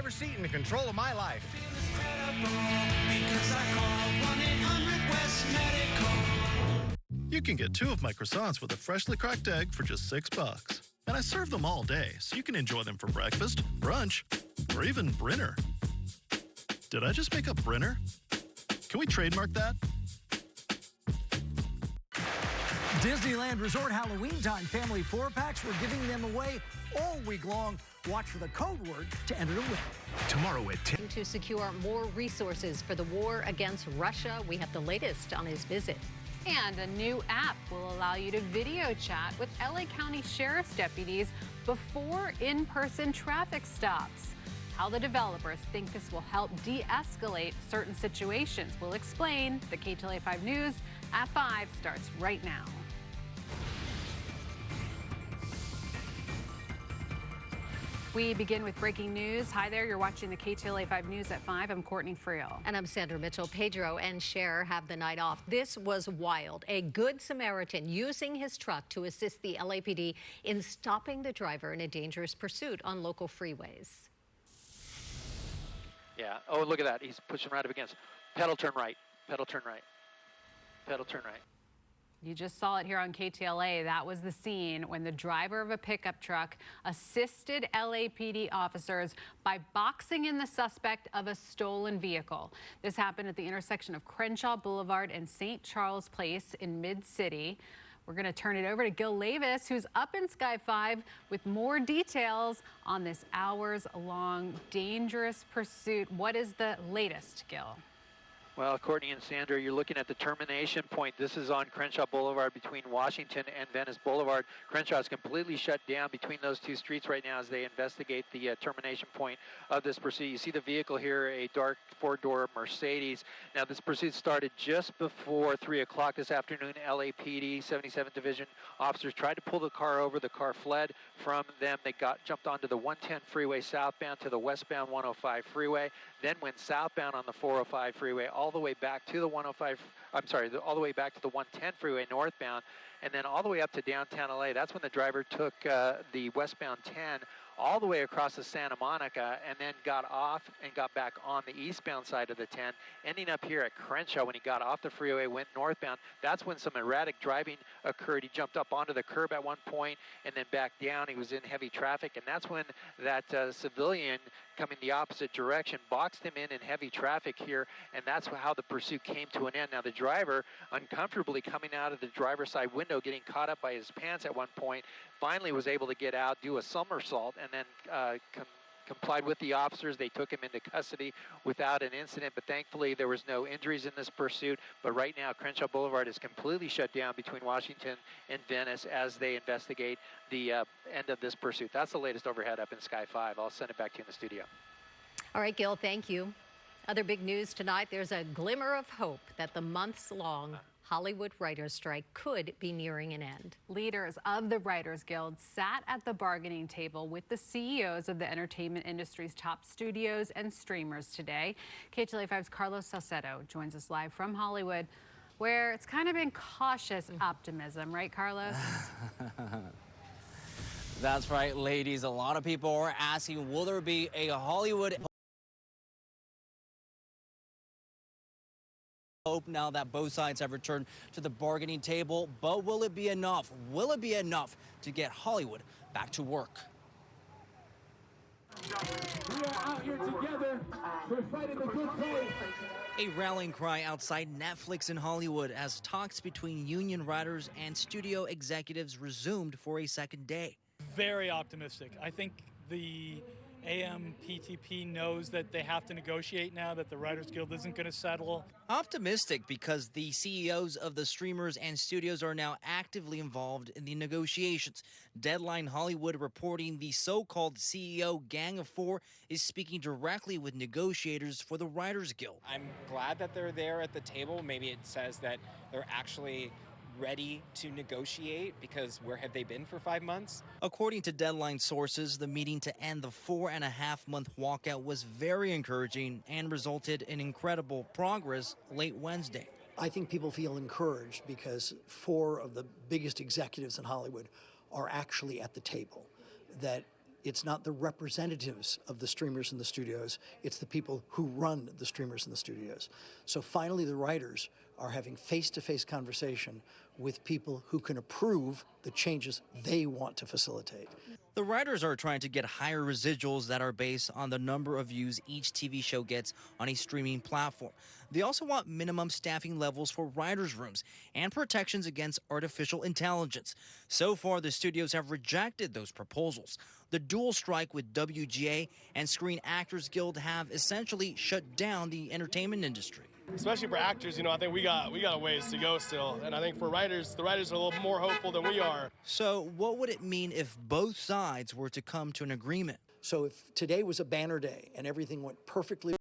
driver's seat and in control of my life. You can get 2 of my croissants with a freshly cracked egg for just $6. And I serve them all day, so you can enjoy them for breakfast, brunch, or even Brinner. Did I just make up Brinner? Can we trademark that? Disneyland Resort Halloween Time family 4-packs. We're giving them away all week long. Watch for the code word to enter to win. Tomorrow at 10. To secure more resources for the war against Russia, we have the latest on his visit. And a new app will allow you to video chat with LA County Sheriff's deputies before in-person traffic stops. How the developers think this will help de-escalate certain situations. We'll explain. The KTLA 5 News at 5 starts right now. We begin with breaking news. Hi there, you're watching the KTLA 5 News at 5. I'm Courtney Friel. And I'm Sandra Mitchell. Pedro and Cher have the night off. This was wild. A good Samaritan using his truck to assist the LAPD in stopping the driver in a dangerous pursuit on local freeways. Yeah. Oh, look at that. He's pushing right up against. Pedal turn right. Pedal turn right. Pedal turn right. You just saw it here on KTLA. That was the scene when the driver of a pickup truck assisted LAPD officers by boxing in the suspect of a stolen vehicle. This happened at the intersection of Crenshaw Boulevard and St. Charles Place in Mid-City. We're going to turn it over to Gil Levis, who's up in Sky 5 with more details on this hours-long dangerous pursuit. What is the latest, Gil? Well, Courtney and Sandra, you're looking at the termination point. This is on Crenshaw Boulevard between Washington and Venice Boulevard. Crenshaw is completely shut down between those two streets right now as they investigate the termination point of this pursuit. You see the vehicle here, a dark 4-door Mercedes. Now, this pursuit started just before 3 o'clock this afternoon. LAPD 77th Division officers tried to pull the car over. The car fled from them. They jumped onto the 110 freeway southbound to the westbound 105 freeway, then went southbound on the 405 freeway all the way back to the 105, all the way back to the 110 freeway northbound, and then all the way up to downtown LA. That's when the driver took the westbound 10 all the way across the Santa Monica and then got off and got back on the eastbound side of the 10, ending up here at Crenshaw. When he got off the freeway, went northbound, that's when some erratic driving occurred. He jumped up onto the curb at one point and then back down. He was in heavy traffic, and that's when that civilian coming the opposite direction boxed him in heavy traffic here, and that's how the pursuit came to an end. Now, the driver, uncomfortably coming out of the driver's side window, getting caught up by his pants at one point, finally was able to get out, do a somersault, and then complied with the officers. They took him into custody without an incident, but thankfully there was no injuries in this pursuit. But right now, Crenshaw Boulevard is completely shut down between Washington and Venice as they investigate the end of this pursuit. That's the latest overhead up in Sky 5. I'll send it back to you in the studio. All right, Gil, thank you. Other big news tonight, there's a glimmer of hope that the months-long Hollywood writers' strike could be nearing an end. Leaders of the Writers Guild sat at the bargaining table with the CEOs of the entertainment industry's top studios and streamers today. KTLA 5's Carlos Salcedo joins us live from Hollywood, where it's kind of been cautious optimism, right, Carlos? That's right, ladies. A lot of people are asking, will there be a Hollywood hope now that both sides have returned to the bargaining table? But will it be enough? Will it be enough to get Hollywood back to work? We are out here together. We're fighting the good fight. A rallying cry outside Netflix in Hollywood as talks between union writers and studio executives resumed for a second day. Very optimistic. I think the AMPTP knows that they have to negotiate now, that the Writers Guild isn't going to settle. Optimistic because the CEOs of the streamers and studios are now actively involved in the negotiations. Deadline Hollywood reporting the so-called CEO Gang of Four is speaking directly with negotiators for the Writers Guild. I'm glad that they're there at the table. Maybe it says that they're actually ready to negotiate, because where have they been for 5 months? According to Deadline sources, the meeting to end the 4.5-month walkout was very encouraging and resulted in incredible progress late Wednesday. I think people feel encouraged because 4 of the biggest executives in Hollywood are actually at the table. That It's not the representatives of the streamers in the studios, it's the people who run the streamers in the studios. So finally, the writers are having face-to-face conversation with people who can approve the changes they want to facilitate. The writers are trying to get higher residuals that are based on the number of views each TV show gets on a streaming platform. They also want minimum staffing levels for writers' rooms and protections against artificial intelligence. So far, the studios have rejected those proposals. The dual strike with WGA and Screen Actors Guild have essentially shut down the entertainment industry. Especially for actors, I think we got a ways to go still. And I think for writers, the writers are a little more hopeful than we are. So what would it mean if both sides were to come to an agreement? So if today was a banner day and everything went perfectly